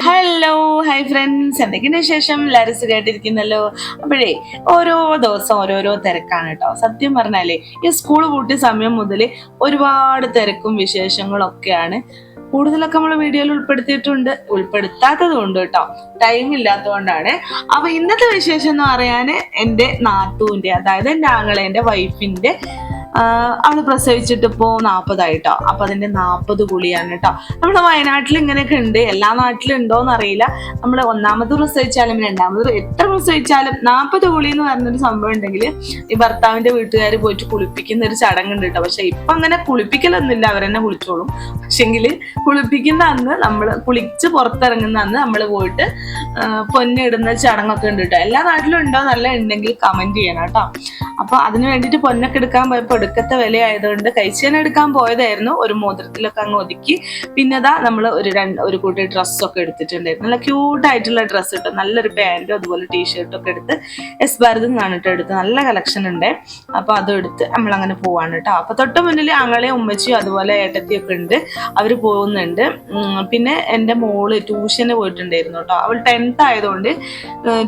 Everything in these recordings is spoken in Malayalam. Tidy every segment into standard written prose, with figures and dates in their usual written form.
ഹലോ ഹായ് ഫ്രണ്ട്സ്, എന്തൊക്കെയാണ് വിശേഷം? എല്ലാവരും സുഖമായിട്ടിരിക്കുന്നല്ലോ. അപ്പോഴേ ഓരോ ദിവസം ഓരോരോ തിരക്കാണ് കേട്ടോ. സത്യം പറഞ്ഞാലേ ഈ സ്കൂൾ പൂട്ടിയ സമയം മുതൽ ഒരുപാട് തിരക്കും വിശേഷങ്ങളും ഒക്കെയാണ്. കൂടുതലൊക്കെ നമ്മൾ വീഡിയോയിൽ ഉൾപ്പെടുത്തിയിട്ടുണ്ട്, ഉൾപ്പെടുത്താത്തതും ഉണ്ട് കേട്ടോ, ടൈം ഇല്ലാത്തതുകൊണ്ടാണ്. അപ്പൊ ഇന്നത്തെ വിശേഷം എന്ന് പറയാൻ എൻ്റെ നാത്തൂൻ്റെ, അതായത് എൻ്റെ ആങ്ങളേൻ്റെ വൈഫിൻ്റെ അവള് പ്രസവിച്ചിട്ട് ഇപ്പോൾ 40 അപ്പൊ അതിന്റെ 40 കുളിയാണ് കേട്ടോ. നമ്മുടെ വയനാട്ടിൽ ഇങ്ങനെയൊക്കെ ഉണ്ട്, എല്ലാ നാട്ടിലും ഉണ്ടോന്ന് അറിയില്ല. നമ്മൾ ഒന്നാമത് പ്രസവിച്ചാലും രണ്ടാമത് എത്ര പ്രസവിച്ചാലും 40 കുളി എന്ന് പറഞ്ഞൊരു സംഭവം ഉണ്ടെങ്കിൽ ഈ ഭർത്താവിന്റെ വീട്ടുകാർ പോയിട്ട് കുളിപ്പിക്കുന്ന ഒരു ചടങ്ങുണ്ട് കേട്ടോ. പക്ഷെ ഇപ്പൊ അങ്ങനെ കുളിപ്പിക്കലൊന്നുമില്ല, അവരെന്നെ കുളിച്ചോളും. പക്ഷെങ്കിൽ കുളിപ്പിക്കുന്ന അന്ന്, നമ്മൾ കുളിച്ച് പുറത്തിറങ്ങുന്ന അന്ന് നമ്മൾ പോയിട്ട് പൊന്നിടുന്ന ചടങ്ങൊക്കെ ഉണ്ട് കേട്ടോ. എല്ലാ നാട്ടിലും ഉണ്ടോ നല്ല ഉണ്ടെങ്കിൽ കമന്റ് ചെയ്യണം കേട്ടോ. അപ്പൊ അതിന് വേണ്ടിയിട്ട് പൊന്നൊക്കെ എടുക്കാൻ പോയപ്പോൾ ഒടുക്കത്തെ വില ആയതുകൊണ്ട് കഴിച്ചേന എടുക്കാൻ പോയതായിരുന്നു. ഒരു മോതിരത്തിലൊക്കെ അങ്ങ് ഒതുക്കി. പിന്നെതാ നമ്മൾ ഒരു കൂട്ടി ഡ്രസ്സൊക്കെ എടുത്തിട്ടുണ്ടായിരുന്നു. നല്ല ക്യൂട്ടായിട്ടുള്ള ഡ്രസ്സ് ഇട്ടു, നല്ലൊരു പാൻറ്റും അതുപോലെ ടീഷർട്ടും ഒക്കെ എടുത്ത് എസ് ഭാരതിൽ നിന്നാണ് കേട്ടോ എടുത്ത്. നല്ല കളക്ഷൻ ഉണ്ട്. അപ്പൊ അതും എടുത്ത് നമ്മളങ്ങനെ പോവാണ് കേട്ടോ. അപ്പൊ തൊട്ട് മുന്നിൽ ആങ്ങളെയും ഉമ്മച്ചിയും അതുപോലെ ഏട്ടത്തിയൊക്കെ ഉണ്ട്, അവര് പോകുന്നുണ്ട്. പിന്നെ എൻ്റെ മോള് ട്യൂഷന് പോയിട്ടുണ്ടായിരുന്നു കേട്ടോ. അവൾ 10th ആയതുകൊണ്ട്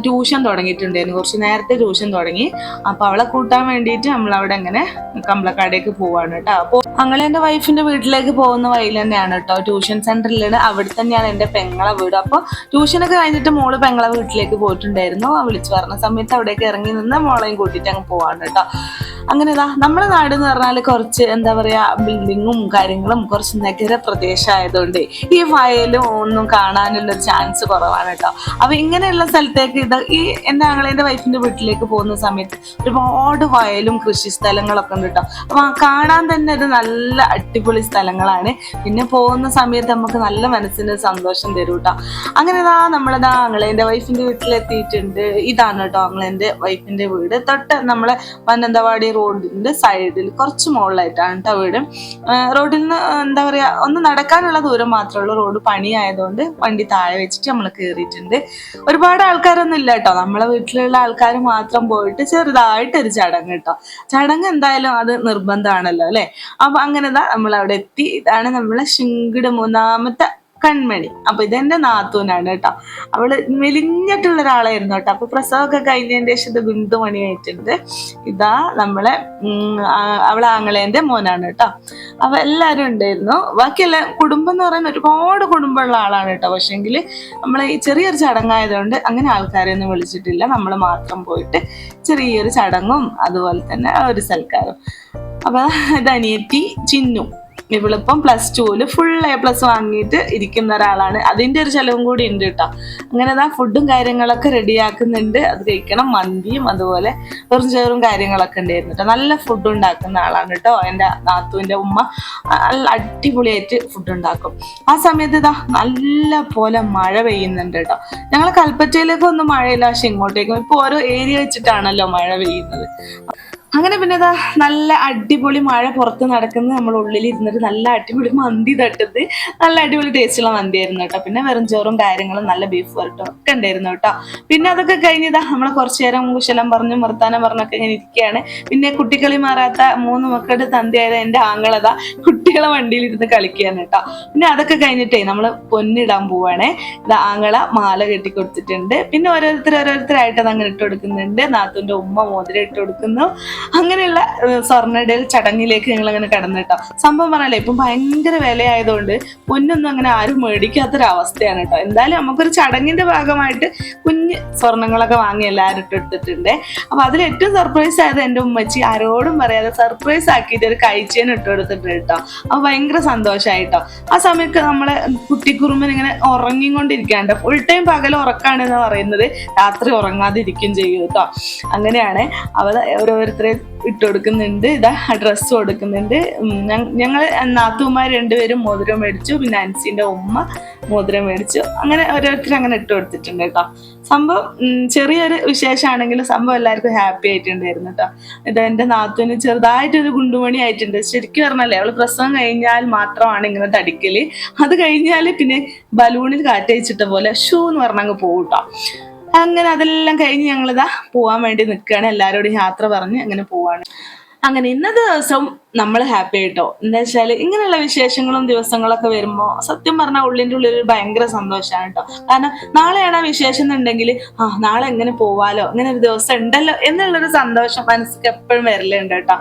ട്യൂഷൻ തുടങ്ങിയിട്ടുണ്ടായിരുന്നു, കുറച്ച് നേരത്തെ ട്യൂഷൻ തുടങ്ങി. അപ്പൊ അവളെ കൂട്ടാൻ വേണ്ടിയിട്ട് നമ്മളവിടെ അങ്ങനെ കമ്പളക്കാടേക്ക് പോവാണ് കേട്ടോ. അപ്പോൾ അങ്ങനെ എൻ്റെ വൈഫിന്റെ വീട്ടിലേക്ക് പോകുന്ന വഴിയിൽ തന്നെയാണ് കേട്ടോ ട്യൂഷൻ സെന്ററിലാണ്. അവിടെ തന്നെയാണ് എൻ്റെ പെങ്ങളെ വീട്. അപ്പോൾ ട്യൂഷനൊക്കെ കഴിഞ്ഞിട്ട് മോള് പെങ്ങളെ വീട്ടിലേക്ക് പോയിട്ടുണ്ടായിരുന്നു. വിളിച്ചു പറഞ്ഞ സമയത്ത് അവിടേക്ക് ഇറങ്ങി നിന്ന് മോളെയും കൂട്ടിയിട്ട് അങ്ങ് പോവാണ് കേട്ടോ. അങ്ങനെ ഇതാ നമ്മുടെ നാട് എന്ന് പറഞ്ഞാൽ കുറച്ച് എന്താ പറയാ, ബിൽഡിങ്ങും കാര്യങ്ങളും കുറച്ച് നഗര പ്രദേശമായതുകൊണ്ട് ഈ വയലും ഒന്നും കാണാനുള്ളൊരു ചാൻസ് കുറവാണ് കേട്ടോ. അപ്പൊ ഇങ്ങനെയുള്ള സ്ഥലത്തേക്ക് ഈ എൻ്റെ ആങ്ങളേൻ്റെ വൈഫിന്റെ വീട്ടിലേക്ക് പോകുന്ന സമയത്ത് ഒരുപാട് വയലും കൃഷി സ്ഥലങ്ങളൊക്കെ ഉണ്ട് കേട്ടോ. അപ്പൊ കാണാൻ തന്നെ ഒരു നല്ല അടിപൊളി സ്ഥലങ്ങളാണ്. പിന്നെ പോകുന്ന സമയത്ത് നമുക്ക് നല്ല മനസ്സിന് സന്തോഷം തരും കേട്ടോ. അങ്ങനെ നമ്മളിതാ ആങ്ങളേൻ്റെ വൈഫിന്റെ വീട്ടിലെത്തിയിട്ടുണ്ട്. ഇതാണ് കേട്ടോ ആങ്ങളേൻ്റെ വൈഫിന്റെ വീട്. തൊട്ട് നമ്മളെ മാനന്തവാടി റോഡിന്റെ സൈഡിൽ കുറച്ച് മുകളിലായിട്ടാണ് കേട്ടോ വീട്. റോഡിൽ നിന്ന് എന്താ പറയാ, ഒന്ന് നടക്കാനുള്ള ദൂരം മാത്രമേ ഉള്ളൂ. റോഡ് പണിയായതുകൊണ്ട് വണ്ടി താഴെ വെച്ചിട്ട് നമ്മൾ കയറിയിട്ടുണ്ട്. ഒരുപാട് ആൾക്കാരൊന്നും ഇല്ല കേട്ടോ, നമ്മളെ വീട്ടിലുള്ള ആൾക്കാർ മാത്രം പോയിട്ട് ചെറുതായിട്ടൊരു ചടങ്ങ് കേട്ടോ. ചടങ്ങ് എന്തായാലും അത് നിർബന്ധമാണല്ലോ അല്ലെ. അപ്പൊ അങ്ങനെതാ നമ്മൾ അവിടെ എത്തി. ഇതാണ് നമ്മളെ ശിങ്കിട് മൂന്നാമത്തെ കൺമണി. അപ്പൊ ഇതെന്റെ നാത്തൂനാണ് കേട്ടോ. അവള് മെലിഞ്ഞിട്ടുള്ള ഒരാളായിരുന്നു കേട്ടോ. അപ്പൊ പ്രസവമൊക്കെ കഴിഞ്ഞതിന്റെ ശേഷം ഇത് ഗുണ്ടുമണിയായിട്ടുണ്ട്. ഇതാ നമ്മളെ അവളെ ആങ്ങളേന്റെ മോനാണ് കേട്ടോ. അപ്പൊ എല്ലാരും ഉണ്ടായിരുന്നു. ബാക്കിയെല്ലാം കുടുംബം എന്ന് പറയുന്ന ഒരുപാട് കുടുംബമുള്ള ആളാണ് കേട്ടോ. പക്ഷെങ്കിൽ നമ്മളെ ഈ ചെറിയൊരു ചടങ്ങായതുകൊണ്ട് അങ്ങനെ ആൾക്കാരെ ഒന്നും വിളിച്ചിട്ടില്ല. നമ്മൾ മാത്രം പോയിട്ട് ചെറിയൊരു ചടങ്ങും അതുപോലെ തന്നെ ഒരു സൽക്കാരം. അപ്പൊ ഇത് അനിയത്തി ചിന്നു. ഇവളിപ്പം +2 ഫുൾ A+ വാങ്ങിയിട്ട് ഇരിക്കുന്ന ഒരാളാണ്. അതിന്റെ ഒരു ചെലവും കൂടി ഉണ്ട് കേട്ടോ. അങ്ങനെ ഫുഡും കാര്യങ്ങളൊക്കെ റെഡിയാക്കുന്നുണ്ട്. അത് കഴിക്കണം. മന്തിയും അതുപോലെ വെറും ചോറും കാര്യങ്ങളൊക്കെ ഉണ്ടായിരുന്നു കേട്ടോ. നല്ല ഫുഡ് ഉണ്ടാക്കുന്ന ആളാണ് കേട്ടോ എൻ്റെ നാത്തൂൻ്റെ ഉമ്മ. നല്ല അടിപൊളിയായിട്ട് ഫുഡ് ഉണ്ടാക്കും. ആ സമയത്ത് നല്ല പോലെ മഴ പെയ്യുന്നുണ്ട് കേട്ടോ. ഞങ്ങൾ കൽപ്പറ്റയിലേക്കൊന്നും മഴയില്ല, പക്ഷെ ഇങ്ങോട്ടേക്കും ഇപ്പൊ ഓരോ ഏരിയ വെച്ചിട്ടാണല്ലോ മഴ പെയ്യുന്നത്. അങ്ങനെ പിന്നെ നല്ല അടിപൊളി മഴ പുറത്ത് നടക്കുന്നത്, നമ്മൾ ഉള്ളിൽ ഇരുന്നിട്ട് നല്ല അടിപൊളി മന്തി തട്ടുന്നത്, നല്ല അടിപൊളി ടേസ്റ്റുള്ള മന്തി ആയിരുന്നു കേട്ടോ. പിന്നെ വെറും ചോറും കാര്യങ്ങളും നല്ല ബീഫ് വരട്ടും ഒക്കെ ഉണ്ടായിരുന്നു കേട്ടോ. പിന്നെ അതൊക്കെ കഴിഞ്ഞതാ നമ്മളെ കുറച്ചു നേരം കുശലം പറഞ്ഞും വർത്താനം പറഞ്ഞൊക്കെ ഇങ്ങനെ ഇരിക്കുകയാണ്. പിന്നെ കുട്ടിക്കളി മാറാത്ത 3 മക്കളുടെ തന്തയായത് എൻ്റെ ആങ്ങളതാ കുട്ടികളെ വണ്ടിയിൽ ഇരുന്ന് കളിക്കുകയാണ് കേട്ടോ. പിന്നെ അതൊക്കെ കഴിഞ്ഞിട്ടേ നമ്മള് പൊന്നിടാൻ പോവാണേ. ഇത് ആങ്ങള മാല കെട്ടി കൊടുത്തിട്ടുണ്ട്. പിന്നെ ഓരോരുത്തരായിട്ട് അത് അങ്ങനെ ഇട്ട് കൊടുക്കുന്നുണ്ട്. നാത്തൂന്റെ ഉമ്മ മോതിരം ഇട്ട് കൊടുക്കുന്നു. അങ്ങനെയുള്ള സ്വർണ്ണയിടൽ ചടങ്ങിലേക്ക് ഞങ്ങൾ അങ്ങനെ കടന്നു കേട്ടോ. സംഭവം പറഞ്ഞാലേ ഇപ്പം ഭയങ്കര വിലയായതുകൊണ്ട് പൊന്നൊന്നും അങ്ങനെ ആരും മേടിക്കാത്തൊരവസ്ഥയാണ് കേട്ടോ. എന്തായാലും നമുക്കൊരു ചടങ്ങിന്റെ ഭാഗമായിട്ട് കുഞ്ഞ് സ്വർണ്ണങ്ങളൊക്കെ വാങ്ങി എല്ലാവരും ഇട്ടെടുത്തിട്ടുണ്ട്. അപ്പൊ അതിൽ ഏറ്റവും സർപ്രൈസ് ആയത് എൻ്റെ ഉമ്മച്ചി ആരോടും പറയാതെ സർപ്രൈസ് ആക്കിയിട്ട് ഒരു കഴിച്ചേന് ഇട്ടെടുത്തിട്ടുണ്ട് കേട്ടോ. അപ്പൊ ഭയങ്കര സന്തോഷമായിട്ടോ. ആ സമയത്ത് നമ്മളെ കുട്ടിക്കുറുമ്പൻ ഇങ്ങനെ ഉറങ്ങിക്കൊണ്ടിരിക്കാണ്ട്, ഫുൾ ടൈം പകൽ ഉറക്കാണെന്ന് പറയുന്നത്, രാത്രി ഉറങ്ങാതിരിക്കും ചെയ്യും കേട്ടോ. അങ്ങനെയാണ് അവ ഓരോരുത്തരെ ഇട്ട് കൊടുക്കുന്നുണ്ട്. ഡ്രസ്സ് കൊടുക്കുന്നുണ്ട്. ഞങ്ങൾ നാത്തൂമാർ 2 പേരും മോതിരം മേടിച്ചു. പിന്നെ അൻസിന്റെ ഉമ്മ മോതിരം മേടിച്ചു. അങ്ങനെ ഓരോരുത്തരും അങ്ങനെ ഇട്ട് കൊടുത്തിട്ടുണ്ട് കേട്ടോ. സംഭവം ചെറിയൊരു വിശേഷമാണെങ്കിലും സംഭവം എല്ലാവർക്കും ഹാപ്പി ആയിട്ടുണ്ടായിരുന്നു കേട്ടോ. ഇത് എൻ്റെ നാത്തൂന് ചെറുതായിട്ടൊരു ഗുണ്ടുമണി ആയിട്ടുണ്ട്. ശരിക്കും പറഞ്ഞാലേ അവള് പ്രസവം കഴിഞ്ഞാൽ മാത്രമാണ് ഇങ്ങനെ തടിക്കല്. അത് കഴിഞ്ഞാല് പിന്നെ ബലൂണിൽ കാറ്റയച്ചിട്ട പോലെ ഷൂ എന്ന് പറഞ്ഞങ്ങ് പോകും കേട്ടോ. അങ്ങനെ അതെല്ലാം കഴിഞ്ഞ് ഞങ്ങളിതാ പോവാൻ വേണ്ടി നിൽക്കുകയാണ്. എല്ലാവരോടും യാത്ര പറഞ്ഞ് അങ്ങനെ പോവാണ്. അങ്ങനെ ഇന്നത്തെ ദിവസം നമ്മൾ ഹാപ്പി ആയിട്ടോ. എന്താ വെച്ചാല് ഇങ്ങനെയുള്ള വിശേഷങ്ങളും ദിവസങ്ങളൊക്കെ വരുമ്പോ സത്യം പറഞ്ഞാൽ ഉള്ളിന്റെ ഉള്ളിൽ ഒരു ഭയങ്കര സന്തോഷമാണ് കേട്ടോ. കാരണം നാളെയാണ് ആ വിശേഷം എന്നുണ്ടെങ്കിൽ നാളെ എങ്ങനെ പോവാലോ, ഇങ്ങനെ ഒരു ദിവസം ഉണ്ടല്ലോ എന്നുള്ളൊരു സന്തോഷം മനസ്സിക്ക് എപ്പോഴും വരലുണ്ട് കേട്ടോ.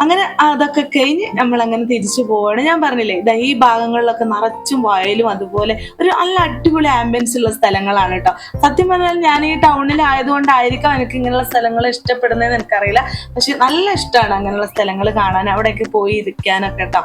അങ്ങനെ അതൊക്കെ കഴിഞ്ഞ് നമ്മൾ അങ്ങനെ തിരിച്ചു പോവാണ്. ഞാൻ പറഞ്ഞില്ലേ ഇതാ ഈ ഭാഗങ്ങളിലൊക്കെ നിറച്ചും വയലും അതുപോലെ ഒരു നല്ല അടിപൊളി ആംബിയൻസ് ഉള്ള സ്ഥലങ്ങളാണ് കേട്ടോ. സത്യം പറഞ്ഞാൽ ഞാൻ ഈ ടൗണിൽ ആയതുകൊണ്ടായിരിക്കാം എനിക്ക് ഇങ്ങനെയുള്ള സ്ഥലങ്ങൾ ഇഷ്ടപ്പെടുന്നതെന്ന് എനിക്കറിയില്ല. പക്ഷെ നല്ല ഇഷ്ടമാണ് അങ്ങനെയുള്ള സ്ഥലങ്ങൾ കാണാൻ, അവിടെയൊക്കെ പോയി ഇരിക്കാനൊക്കെ കേട്ടോ.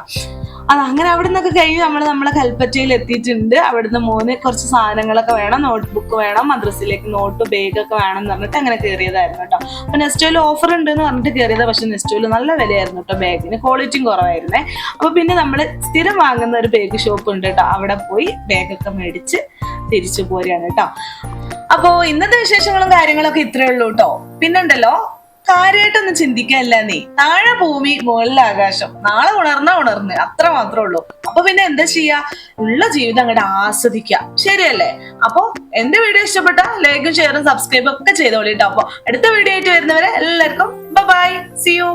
അങ്ങനെ അവിടെ നിന്നൊക്കെ കഴിഞ്ഞ് നമ്മളെ കൽപ്പറ്റയിൽ എത്തിയിട്ടുണ്ട്. അവിടുന്ന് മോന് കുറച്ച് സാധനങ്ങളൊക്കെ വേണം, നോട്ട്ബുക്ക് വേണം, മദ്രസയിലേക്ക് നോട്ട് ബാഗൊക്കെ വേണം എന്ന് പറഞ്ഞിട്ട് അങ്ങനെ കയറിയതായിരുന്നു കേട്ടോ. അപ്പൊ നെസ്റ്റോയിൽ ഓഫർ ഉണ്ട് എന്ന് പറഞ്ഞിട്ട് കയറിയതാ. പക്ഷെ നെസ്റ്റോയിൽ നല്ല വിലയായിരുന്നു കേട്ടോ, ബാഗിന് ക്വാളിറ്റിയും കുറവായിരുന്നേ. അപ്പൊ പിന്നെ നമ്മള് സ്ഥിരം വാങ്ങുന്ന ഒരു ബാഗ് ഷോപ്പ് ഉണ്ട് കേട്ടോ, അവിടെ പോയി ബാഗൊക്കെ മേടിച്ച് തിരിച്ചു പോരുകയാണ് കേട്ടോ. അപ്പോ ഇന്നത്തെ വിശേഷങ്ങളും കാര്യങ്ങളൊക്കെ ഇത്രയേ ഉള്ളൂ കേട്ടോ. പിന്നുണ്ടല്ലോ കാര്യമായിട്ടൊന്നും ചിന്തിക്കാനില്ല, നീ താഴെ ഭൂമി മുകളിൽ ആകാശം, നാളെ ഉണർന്ന് അത്ര മാത്രമേ ഉള്ളൂ. അപ്പൊ പിന്നെ എന്താ ചെയ്യാ, ഉള്ള ജീവിതം അങ്ങോട്ട് ആസ്വദിക്കാം, ശരിയല്ലേ? അപ്പൊ എന്റെ വീഡിയോ ഇഷ്ടപ്പെട്ട ലൈക്കും ഷെയറും സബ്സ്ക്രൈബും ഒക്കെ ചെയ്തോളിട്ടോ. അപ്പൊ അടുത്ത വീഡിയോ ആയിട്ട് വരുന്നവരെ എല്ലാവർക്കും ബൈ, സീ യു.